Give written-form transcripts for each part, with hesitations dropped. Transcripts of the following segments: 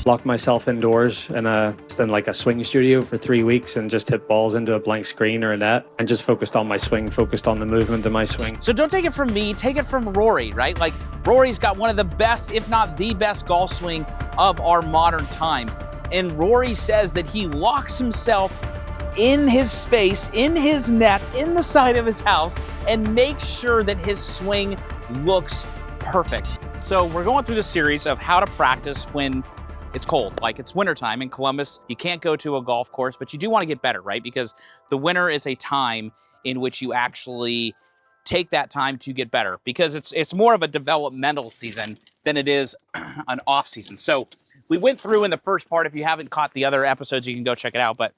Locked myself indoors in like a swing studio for 3 weeks and just hit balls into a blank screen or a net and just focused on my swing, focused on the movement of my swing. So don't take it from me, take it from Rory, right? Like, Rory's got one of the best, if not the best golf swing of our modern time. And Rory says that he locks himself in his space, in his net, in the side of his house, and makes sure that his swing looks perfect. So we're going through the series of how to practice when it's cold, like it's wintertime in Columbus. You can't go to a golf course, but you do want to get better, right? Because the winter is a time in which you actually take that time to get better, because it's more of a developmental season than it is an off season. So we went through in the first part. If you haven't caught the other episodes, you can go check it out. But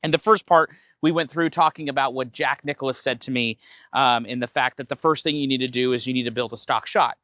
in the first part, we went through talking about what Jack Nicklaus said to me in the fact that the first thing you need to do is you need to build a stock shot.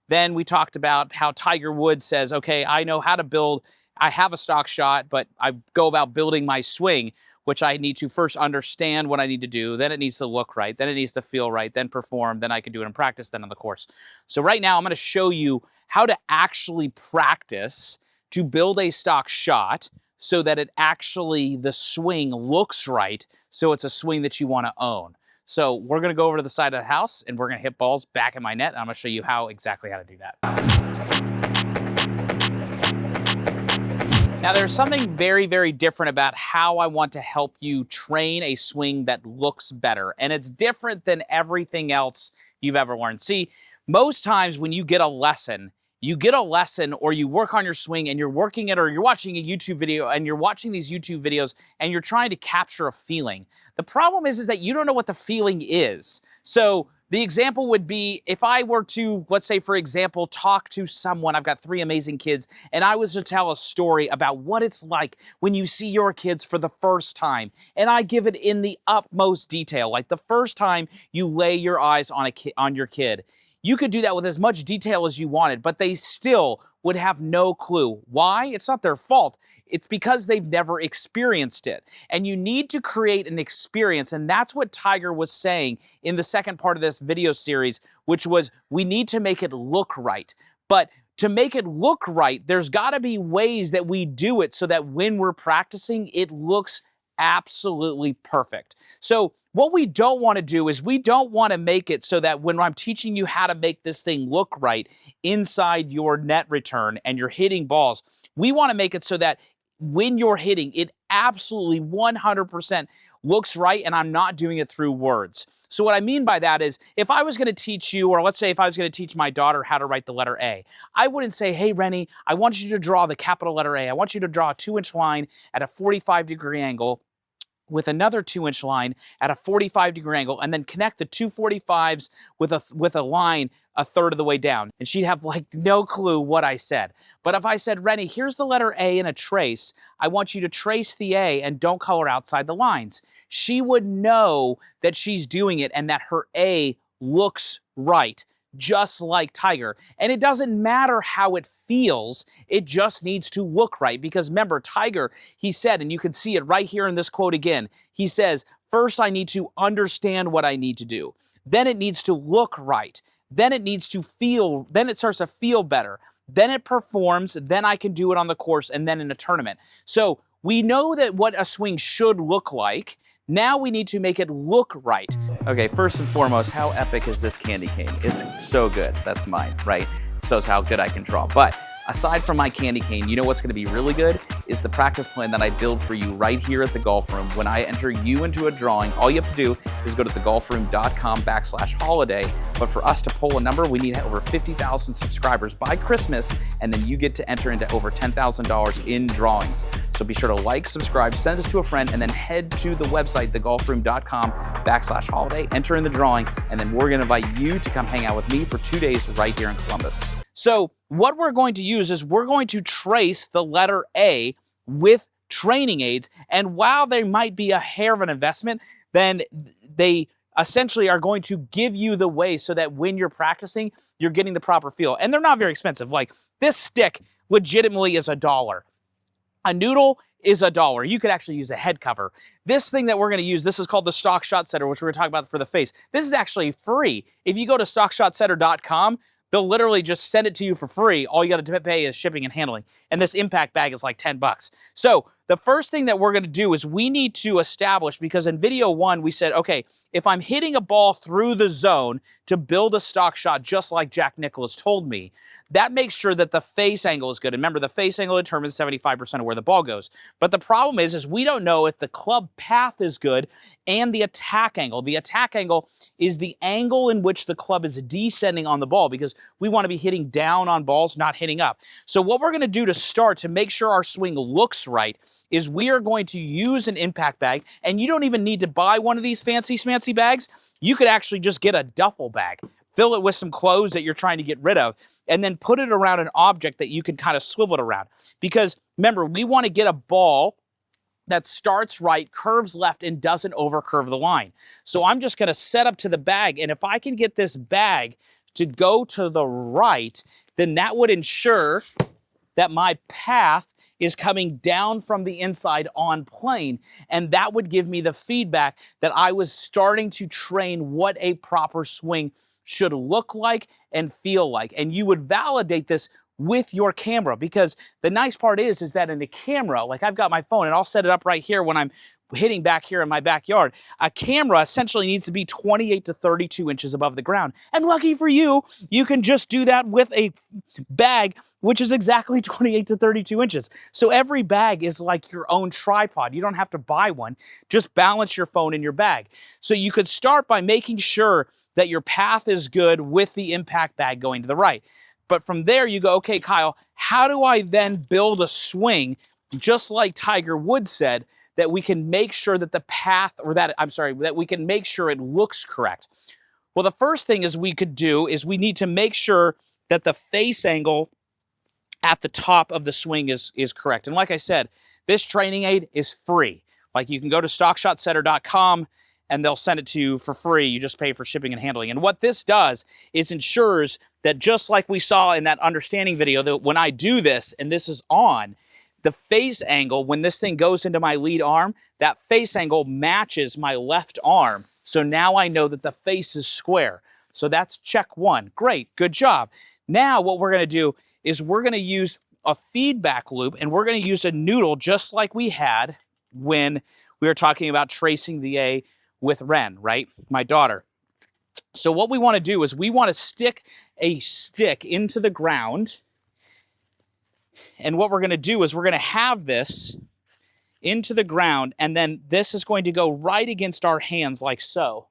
Then we talked about how Tiger Woods says, okay, I know how to build, I have a stock shot, but I go about building my swing, which I need to first understand what I need to do. Then it needs to look right. Then it needs to feel right. Then perform. Then I can do it in practice, then on the course. So right now I'm going to show you how to actually practice to build a stock shot so that it actually, the swing looks right. So it's a swing that you want to own. So we're going to go over to the side of the house and we're going to hit balls back in my net. And I'm going to show you exactly how to do that. Now there's something very, very different about how I want to help you train a swing that looks better. And it's different than everything else you've ever learned. See, most times when you get a lesson or you work on your swing and you're working it, or you're watching a YouTube video and you're watching these YouTube videos and you're trying to capture a feeling. The problem is that you don't know what the feeling is. So the example would be if I were to, let's say, for example, talk to someone, I've got 3 amazing kids, and I was to tell a story about what it's like when you see your kids for the first time, and I give it in the utmost detail, like the first time you lay your eyes on your kid. You could do that with as much detail as you wanted, but they still would have no clue. Why? It's not their fault. It's because they've never experienced it. And you need to create an experience, and that's what Tiger was saying in the second part of this video series, which was we need to make it look right. But to make it look right, there's got to be ways that we do it so that when we're practicing, it looks absolutely perfect. So what we don't want to do is we don't want to make it so that when I'm teaching you how to make this thing look right inside your net return and you're hitting balls, we want to make it so that when you're hitting, it absolutely 100% looks right, and I'm not doing it through words. So what I mean by that is if I was going to teach you, or let's say if I was going to teach my daughter how to write the letter A, I wouldn't say, hey, Rennie, I want you to draw the capital letter A. I want you to draw a 2-inch line at a 45-degree angle with another 2-inch line at a 45-degree angle, and then connect the 2 45s with a line a third of the way down. And she'd have like no clue what I said. But if I said, Rennie, here's the letter A in a trace, I want you to trace the A and don't color outside the lines. She would know that she's doing it and that her A looks right, just like Tiger. And it doesn't matter how it feels, it just needs to look right. Because remember, Tiger, he said, and you can see it right here in this quote again, he says, first I need to understand what I need to do. Then it needs to look right. Then it needs to feel, then it starts to feel better. Then it performs, then I can do it on the course and then in a tournament. So we know that what a swing should look like. Now we need to make it look right. Okay, first and foremost, how epic is this candy cane? It's so good. That's mine, right? Shows how good I can draw. But aside from my candy cane, you know what's going to be really good is the practice plan that I build for you right here at the golf room. When I enter you into a drawing, all you have to do is go to thegolfroom.com/holiday. But for us to pull a number, we need over 50,000 subscribers by Christmas, and then you get to enter into over $10,000 in drawings. So be sure to like, subscribe, send this to a friend, and then head to the website, thegolfroom.com/holiday, enter in the drawing, and then we're going to invite you to come hang out with me for 2 days right here in Columbus. So what we're going to use is we're going to trace the letter A with training aids. And while they might be a hair of an investment, then they essentially are going to give you the way so that when you're practicing, you're getting the proper feel. And they're not very expensive. Like this stick legitimately is $1. A noodle is $1. You could actually use a head cover. This thing that we're going to use, this is called the Stock Shot Setter, which we're going to talk about for the face. This is actually free. If you go to stockshotsetter.com, They'll literally just send it to you for free. All you got to pay is shipping and handling. And this impact bag is like 10 bucks. So the first thing that we're going to do is we need to establish, because in video 1, we said, okay, if I'm hitting a ball through the zone to build a stock shot, just like Jack Nicklaus told me, that makes sure that the face angle is good. And remember, the face angle determines 75% of where the ball goes. But the problem is we don't know if the club path is good and the attack angle. The attack angle is the angle in which the club is descending on the ball, because we want to be hitting down on balls, not hitting up. So what we're going to do to start to make sure our swing looks right is we are going to use an impact bag, and you don't even need to buy one of these fancy smancy bags. You could actually just get a duffel bag, fill it with some clothes that you're trying to get rid of, and then put it around an object that you can kind of swivel it around. Because remember, we want to get a ball that starts right, curves left, and doesn't overcurve the line. So I'm just going to set up to the bag, and if I can get this bag to go to the right, then that would ensure that my path is coming down from the inside on plane, and that would give me the feedback that I was starting to train what a proper swing should look like and feel like. And you would validate this with your camera, because the nice part is that in the camera, like I've got my phone and I'll set it up right here when I'm hitting back here in my backyard. A camera essentially needs to be 28 to 32 inches above the ground. And lucky for you, you can just do that with a bag, which is exactly 28 to 32 inches. So every bag is like your own tripod. You don't have to buy one. Just balance your phone in your bag. So you could start by making sure that your path is good with the impact bag going to the right. But from there, you go, okay, Kyle, how do I then build a swing, just like Tiger Woods said, that we can make sure that the path, that we can make sure it looks correct? Well, the first thing we could do is we need to make sure that the face angle at the top of the swing is correct. And like I said, this training aid is free. Like, you can go to stockshotsetter.com and they'll send it to you for free. You just pay for shipping and handling. And what this does is ensures that, just like we saw in that understanding video, that when I do this and this is on, the face angle, when this thing goes into my lead arm, that face angle matches my left arm. So now I know that the face is square. So that's check 1. Great, good job. Now what we're going to do is we're going to use a feedback loop, and we're going to use a noodle just like we had when we were talking about tracing the A with Ren, right? My daughter. So what we want to do is we want to stick a stick into the ground. And what we're going to do is we're going to have this into the ground, and then this is going to go right against our hands like so.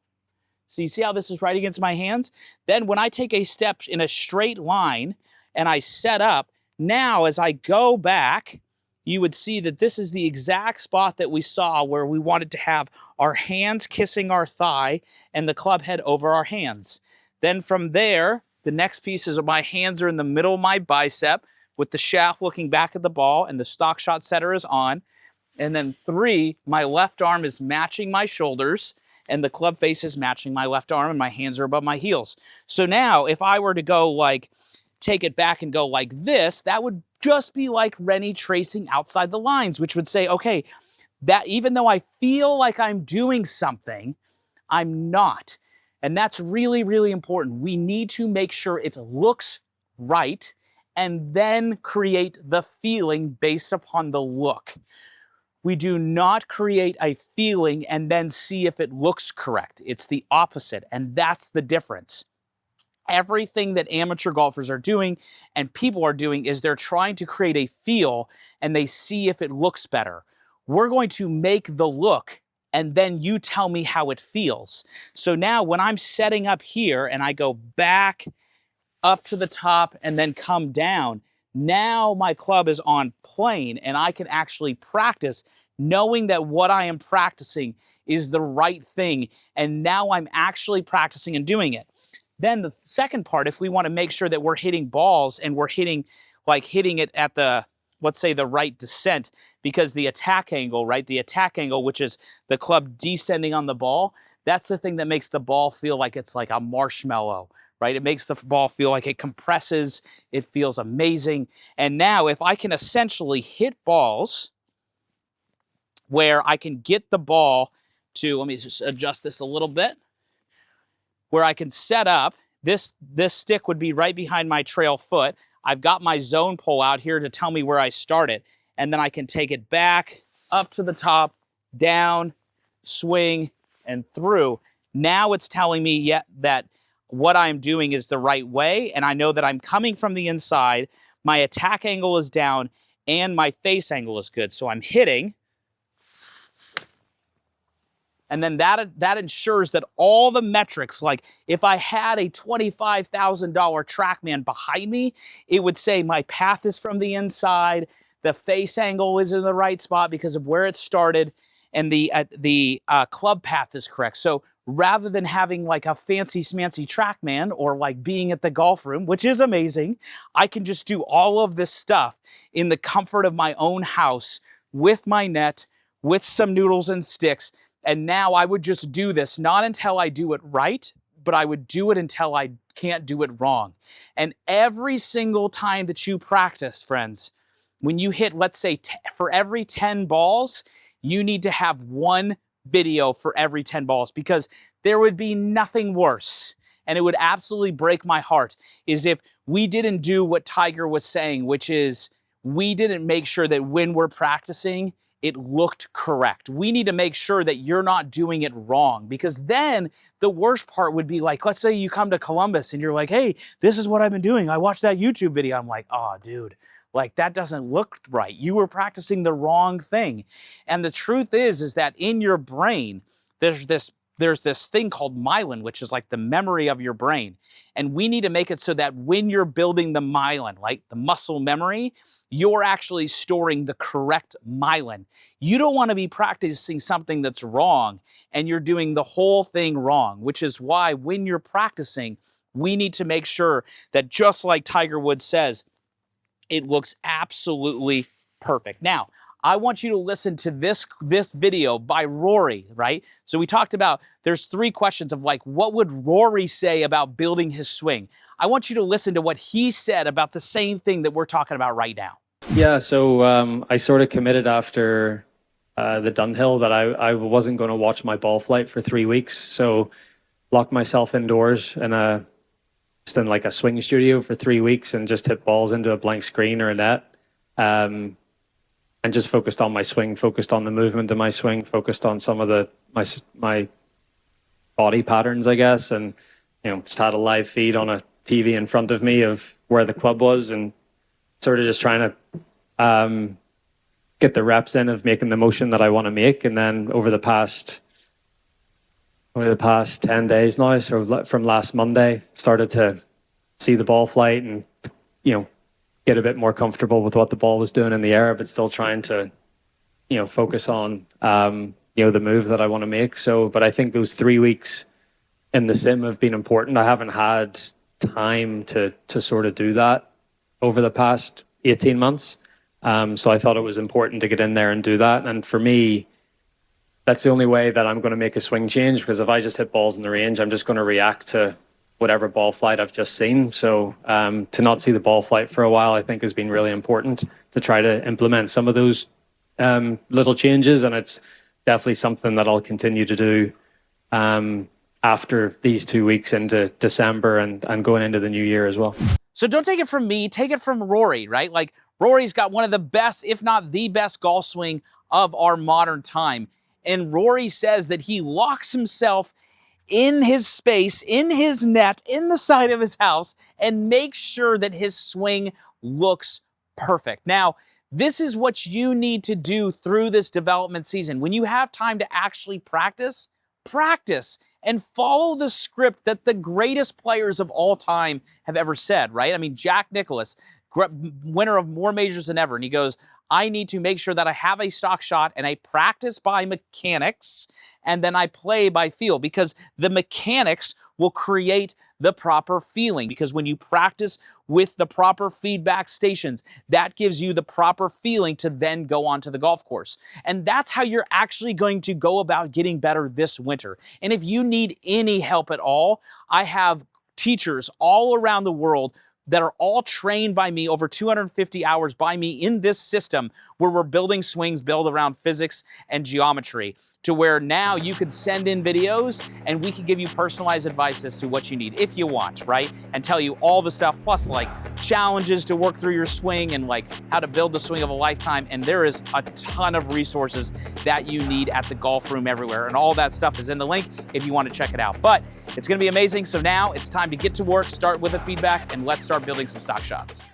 So you see how this is right against my hands? Then when I take a step in a straight line and I set up, now as I go back, you would see that this is the exact spot that we saw where we wanted to have our hands kissing our thigh and the club head over our hands. Then from there, the next piece is my hands are in the middle of my bicep with the shaft looking back at the ball, and the stock shot setter is on. And then 3, my left arm is matching my shoulders and the club face is matching my left arm, and my hands are above my heels. So now if I were to go like, take it back and go like this, that would just be like Rennie tracing outside the lines, which would say, okay, that even though I feel like I'm doing something, I'm not. And that's really, really important. We need to make sure it looks right and then create the feeling based upon the look. We do not create a feeling and then see if it looks correct. It's the opposite, and that's the difference. Everything that amateur golfers are doing and people are doing is they're trying to create a feel and they see if it looks better. We're going to make the look and then you tell me how it feels. So now when I'm setting up here and I go back up to the top and then come down, now my club is on plane and I can actually practice knowing that what I am practicing is the right thing. And now I'm actually practicing and doing it. Then the second part, if we want to make sure that we're hitting balls and we're hitting it at the, let's say, the right descent, because the attack angle, right? The attack angle, which is the club descending on the ball, that's the thing that makes the ball feel like it's like a marshmallow, right? It makes the ball feel like it compresses. It feels amazing. And now if I can essentially hit balls where I can get the ball to, let me just adjust this a little bit, where I can set up, this stick would be right behind my trail foot. I've got my zone pole out here to tell me where I started. And then I can take it back, up to the top, down, swing, and through. Now it's telling me that what I'm doing is the right way, and I know that I'm coming from the inside, my attack angle is down, and my face angle is good. So I'm hitting, and then that ensures that all the metrics, like if I had a $25,000 TrackMan behind me, it would say my path is from the inside, the face angle is in the right spot because of where it started, and the club path is correct. So rather than having like a fancy smancy TrackMan or like being at the golf room, which is amazing, I can just do all of this stuff in the comfort of my own house with my net, with some noodles and sticks. And now I would just do this, not until I do it right, but I would do it until I can't do it wrong. And every single time that you practice, friends, when you hit, let's say for every 10 balls, you need to have one video for every 10 balls, because there would be nothing worse, and it would absolutely break my heart, is if we didn't do what Tiger was saying, which is we didn't make sure that when we're practicing, it looked correct. We need to make sure that you're not doing it wrong, because then the worst part would be like, let's say you come to Columbus and you're like, hey, this is what I've been doing. I watched that YouTube video. I'm like, oh, dude, like that doesn't look right. You were practicing the wrong thing. And the truth is that in your brain, there's this thing called myelin, which is like the memory of your brain. And we need to make it so that when you're building the myelin, like the muscle memory, you're actually storing the correct myelin. You don't want to be practicing something that's wrong and you're doing the whole thing wrong, which is why when you're practicing, we need to make sure that, just like Tiger Woods says, it looks absolutely perfect. Now, I want you to listen to this video by Rory, right? So we talked about, there's 3 questions of like, what would Rory say about building his swing? I want you to listen to what he said about the same thing that we're talking about right now. Yeah, so I sort of committed after the Dunhill that I wasn't going to watch my ball flight for 3 weeks. So locked myself indoors in just in like a swing studio for 3 weeks and just hit balls into a blank screen or a net. And just focused on my swing, focused on the movement of my swing, focused on some of my body patterns, I guess, and just had a live feed on a TV in front of me of where the club was, and sort of just trying to get the reps in of making the motion that I want to make. And then over the past 10 days now, so from last Monday, started to see the ball flight and get a bit more comfortable with what the ball was doing in the air, but still trying to, focus on, the move that I want to make. So, but I think those 3 weeks in the sim have been important. I haven't had time to sort of do that over the past 18 months. So I thought it was important to get in there and do that. And for me, that's the only way that I'm going to make a swing change, because if I just hit balls in the range, I'm just going to react to whatever ball flight I've just seen. So to not see the ball flight for a while, I think has been really important to try to implement some of those little changes. And it's definitely something that I'll continue to do after these 2 weeks into December and going into the new year as well. So don't take it from me, take it from Rory, right? Like, Rory's got one of the best, if not the best, golf swing of our modern time. And Rory says that he locks himself in his space, in his net, in the side of his house, and makes sure that his swing looks perfect. Now, this is what you need to do through this development season. When you have time to actually practice, practice and follow the script that the greatest players of all time have ever said, right? I mean, Jack Nicklaus, winner of more majors than ever, and he goes, I need to make sure that I have a stock shot and I practice by mechanics and then I play by feel, because the mechanics will create the proper feeling. Because when you practice with the proper feedback stations, that gives you the proper feeling to then go onto the golf course. And that's how you're actually going to go about getting better this winter. And if you need any help at all, I have teachers all around the world that are all trained by me, over 250 hours by me in this system, where we're building swings built around physics and geometry, to where now you could send in videos and we can give you personalized advice as to what you need if you want, right? And tell you all the stuff, plus like challenges to work through your swing and like how to build the swing of a lifetime. And there is a ton of resources that you need at the Golf Room Everywhere. And all that stuff is in the link if you want to check it out. But it's going to be amazing. So now it's time to get to work, start with the feedback, and let's start building some stock shots.